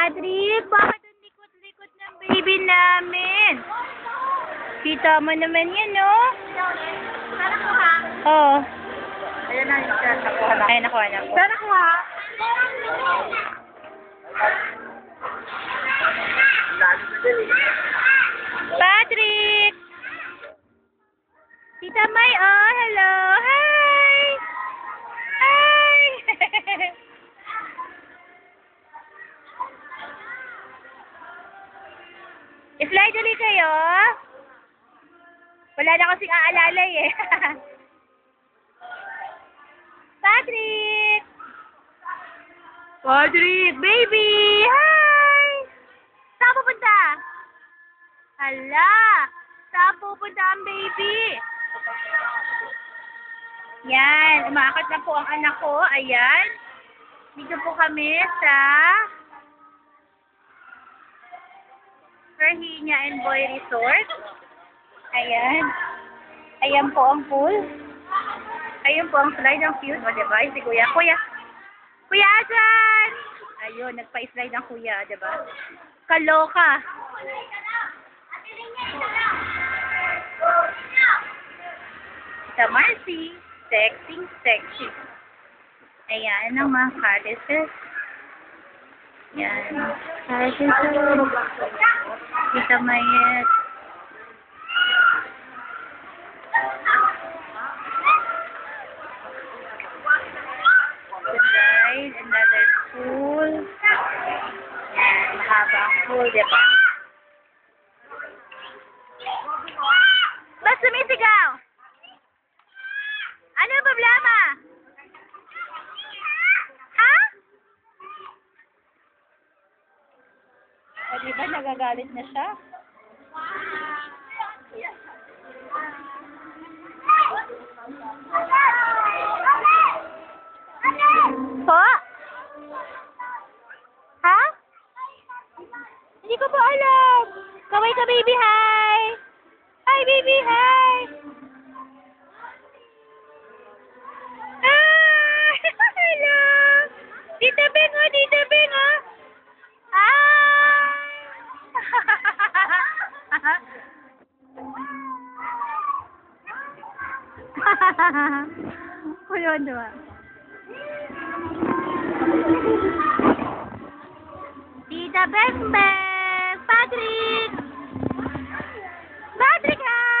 Patrick, bakit ang likot-likot ng baby namin? Kita mo naman yan, no? Sana ko ha? Oo. Ayan na yung nakuha na. Ay, nakuha na po. Sana ko ha? Patrick! Tita May, oh, hello! Hi! Hi! Slide ulit kayo. Wala na kasing aalalay eh. Patrick! Patrick, baby! Hi! Saan pupunta? Hala! Saan pupunta ang baby? Yan, umaakit na po ang anak ko. Ayan. Dito po kami sa Perhinia and Boy Resort. Ayan. Ayan po ang pool. Ayan po ang slide. Ang cute. O, diba? Si Kuya. Kuya! Kuya Asan! Ayun, nagpa-slide ang kuya. Diba? Kaloka. Sa Marcy. Sexy. Ayan ang mga kadises. Yan. Kadises. Kita Mayet. Slide. Another pool. Yan. Mahaba ang pool, diba? Ba't sumisigaw? Ano ang problema? Ha? O, diba nagagalit na siya? Po? Ha? Hindi ko po alam. Kaway ka, baby. Hi! Hi, baby. Hi! Hello! Tita Beng, oh! Tita Beng, oh! Kuya, diba? Tita Beng Beng! Patrick! Patrick, ha!